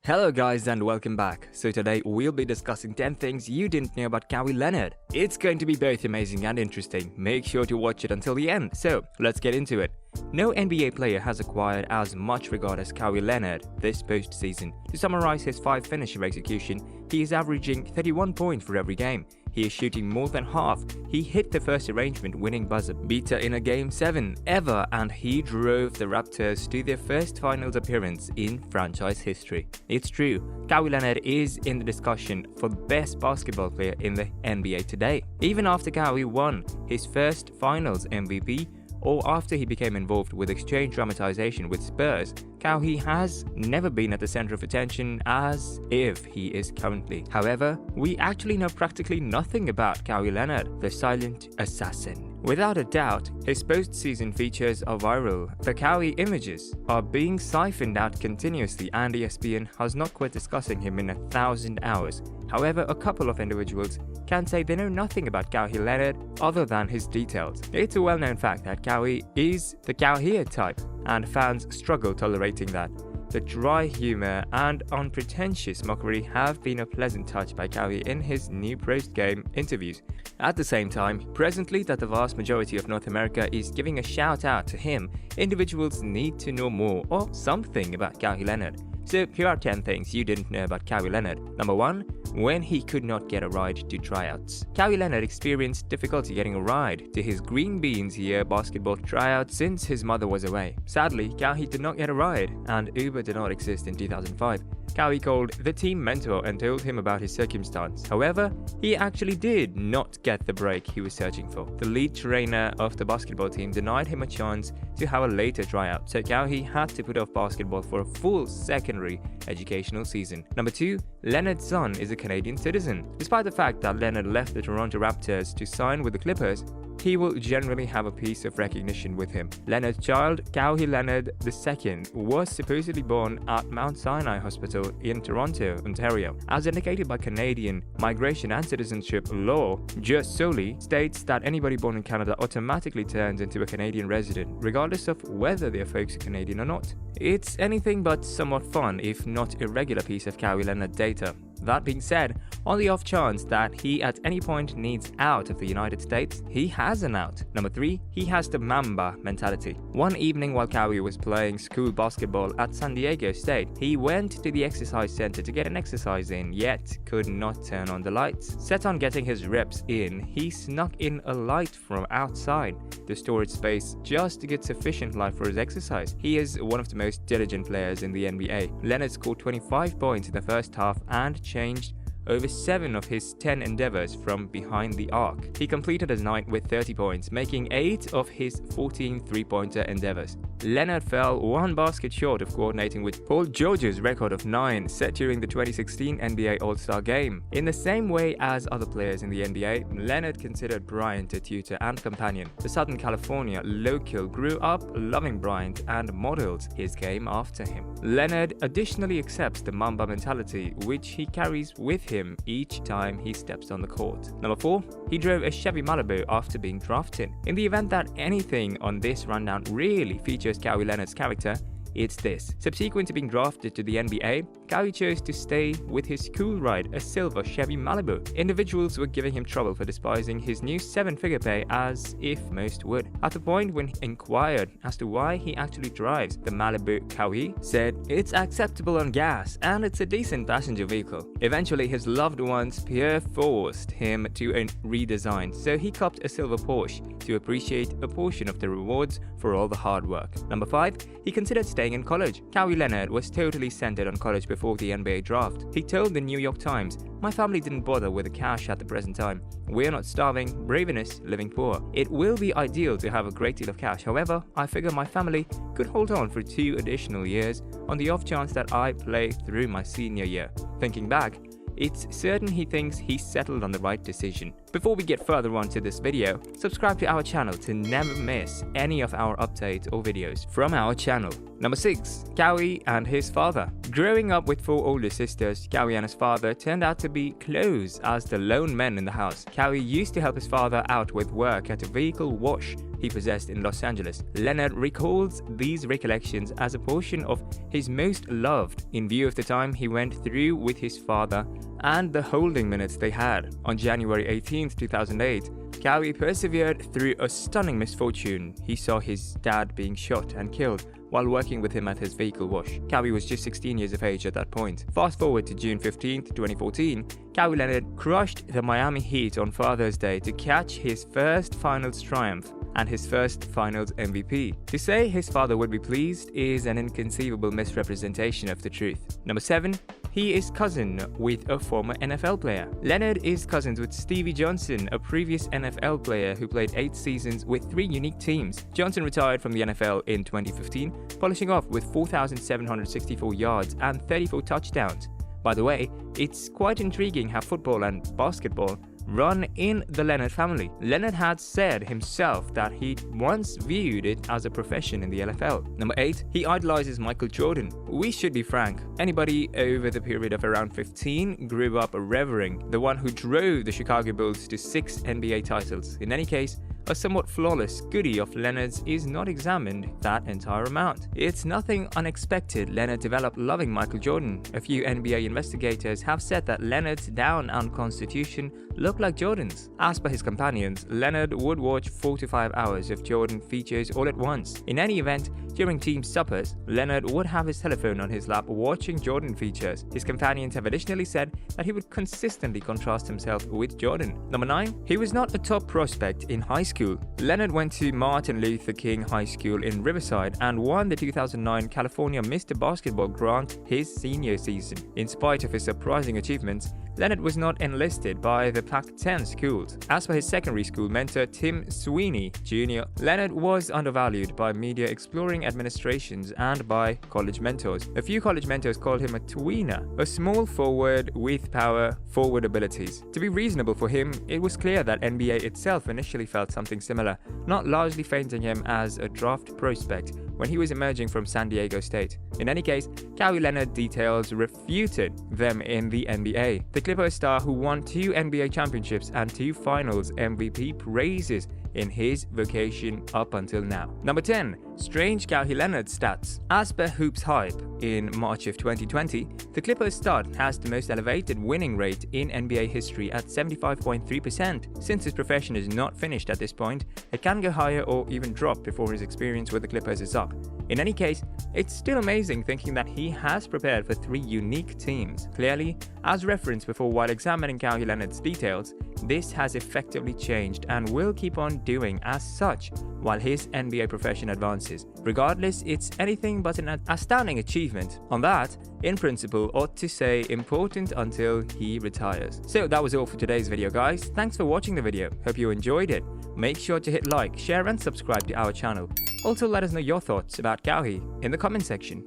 Hello guys and welcome back. So today we'll be discussing 10 things you didn't know about Kawhi Leonard. It's going to be both amazing and interesting. Make sure to watch it until the end. So let's get into it. No NBA player has acquired as much regard as Kawhi Leonard this postseason. To summarize his 5 finisher execution, he is averaging 31 points for every game. He is shooting more than half. He hit the first arrangement-winning buzzer beater in a Game 7 ever, and he drove the Raptors to their first finals appearance in franchise history. It's true, Kawhi Leonard is in the discussion for the best basketball player in the NBA today. Even after Kawhi won his first finals MVP, or after he became involved with exchange dramatization with Spurs, Kawhi has never been at the center of attention as if he is currently. However, we actually know practically nothing about Kawhi Leonard, the silent assassin. Without a doubt, his postseason features are viral. The Kawhi images are being siphoned out continuously, and ESPN has not quit discussing him in 1,000 hours. However, a couple of individuals can say they know nothing about Kawahi Leonard other than his details. It's a well-known fact that Kawhi is the Kawhi type, and fans struggle tolerating that. The dry humor and unpretentious mockery have been a pleasant touch by Kawhi in his new post-game interviews. At the same time, presently that the vast majority of North America is giving a shout out to him, individuals need to know more or something about Kawhi Leonard. So here are 10 things you didn't know about Kawhi Leonard. Number 1. When he could not get a ride to tryouts. Kawhi Leonard experienced difficulty getting a ride to his Green Beans year basketball tryout since his mother was away. Sadly, Kawhi did not get a ride, and Uber did not exist in 2005. Kawhi called the team mentor and told him about his circumstance. However, he actually did not get the break he was searching for. The lead trainer of the basketball team denied him a chance to have a later tryout, so Kawhi had to put off basketball for a full secondary educational season. Number 2. Leonard's son is a Canadian citizen. Despite the fact that Leonard left the Toronto Raptors to sign with the Clippers, he will generally have a piece of recognition with him. Leonard's child, Kawahi Leonard II, was supposedly born at Mount Sinai Hospital in Toronto, Ontario. As indicated by Canadian Migration and Citizenship Law, just solely states that anybody born in Canada automatically turns into a Canadian resident, regardless of whether their folks are Canadian or not. It's anything but somewhat fun, if not irregular piece of Kawhi Leonard data. That being said, on the off chance that he at any point needs out of the United States, he has an out. Number 3. He has the Mamba mentality. One evening while Kawhi was playing school basketball at San Diego State, he went to the exercise center to get an exercise in, yet could not turn on the lights. Set on getting his reps in, he snuck in a light from outside the storage space just to get sufficient light for his exercise. He is one of the most diligent players in the NBA. Leonard scored 25 points in the first half and changed over 7 of his 10 endeavors from behind the arc. He completed his night with 30 points, making 8 of his 14 three-pointer endeavors. Leonard fell 1 basket short of coordinating with Paul George's record of 9 set during the 2016 NBA All-Star Game. In the same way as other players in the NBA, Leonard considered Bryant a tutor and companion. The Southern California local grew up loving Bryant and modeled his game after him. Leonard additionally accepts the Mamba mentality, which he carries with him each time he steps on the court. Number 4. He drove a Chevy Malibu after being drafted. In the event that anything on this rundown really features Kawhi Leonard's character, it's this. Subsequent to being drafted to the NBA, Kawhi chose to stay with his cool ride, a silver Chevy Malibu. Individuals were giving him trouble for despising his new 7-figure pay, as if most would. At the point when he inquired as to why he actually drives the Malibu, Kawhi said, "It's acceptable on gas and it's a decent passenger vehicle." Eventually, his loved ones peer forced him to a redesign, so he copped a silver Porsche to appreciate a portion of the rewards for all the hard work. Number 5. He considered staying in college. Kawhi Leonard was totally centered on college before the NBA draft. He told the New York Times, "My family didn't bother with the cash at the present time. We're not starving, brave in us, living poor. It will be ideal to have a great deal of cash. However, I figure my family could hold on for 2 additional years on the off chance that I play through my senior year." Thinking back, it's certain he thinks he settled on the right decision. Before we get further on to this video, subscribe to our channel to never miss any of our updates or videos from our channel. Number 6. Kawahi and his father. Growing up with 4 older sisters, Kawahi and his father turned out to be close as the lone men in the house. Kawahi used to help his father out with work at a vehicle wash he possessed in Los Angeles. Leonard recalls these recollections as a portion of his most loved, in view of the time he went through with his father and the holding minutes they had. On January 18, 2008, Kawahi persevered through a stunning misfortune. He saw his dad being shot and killed while working with him at his vehicle wash. Kawahi was just 16 years of age at that point. Fast forward to June 15, 2014, Kawahi Leonard crushed the Miami Heat on Father's Day to catch his first finals triumph and his first finals MVP. To say his father would be pleased is an inconceivable misrepresentation of the truth. Number 7. He is cousin with a former NFL player. Leonard is cousins with Stevie Johnson, a previous NFL player who played 8 seasons with 3 unique teams. Johnson retired from the NFL in 2015, polishing off with 4,764 yards and 34 touchdowns. By the way, it's quite intriguing how football and basketball run in the Leonard family. Leonard had said himself that he once viewed it as a profession in the NFL. Number 8. He idolizes Michael Jordan. We should be frank, anybody over the period of around 15 grew up revering the one who drove the Chicago Bulls to 6 NBA titles. In any case, a somewhat flawless goodie of Leonard's is not examined that entire amount. It's nothing unexpected Leonard developed loving Michael Jordan. A few NBA investigators have said that Leonard's down and constitution looked like Jordan's. As per his companions, Leonard would watch 4 to 5 hours of Jordan features all at once. In any event, during team suppers, Leonard would have his telephone on his lap watching Jordan features. His companions have additionally said that he would consistently contrast himself with Jordan. Number 9. He was not a top prospect in high school. Leonard went to Martin Luther King High School in Riverside and won the 2009 California Mr. Basketball grant his senior season. In spite of his surprising achievements, Leonard was not enlisted by the Pac-10 schools. As for his secondary school mentor Tim Sweeney Jr., Leonard was undervalued by media exploring administrations and by college mentors. A few college mentors called him a tweener, a small forward with power forward abilities. To be reasonable for him, it was clear that NBA itself initially felt something similar, not largely fainting him as a draft prospect when he was emerging from San Diego State. In any case, Kawahi Leonard details refuted them in the NBA. The Clippers star who won 2 NBA championships and 2 finals MVP praises in his vocation up until now. Number 10. Strange Kawahi Leonard stats. As per Hoops Hype, in March of 2020, the Clippers star has the most elevated winning rate in NBA history at 75.3%. Since his profession is not finished at this point, it can go higher or even drop before his experience with the Clippers is up. In any case, it's still amazing thinking that he has prepared for 3 unique teams. Clearly, as referenced before while examining Kawahi Leonard's details, this has effectively changed and will keep on doing as such while his NBA profession advances. Regardless, it's anything but an astounding achievement. On that, in principle, ought to say important until he retires. So that was all for today's video, guys. Thanks for watching the video. Hope you enjoyed it. Make sure to hit like, share and subscribe to our channel. Also, let us know your thoughts about Kawahi in the comment section.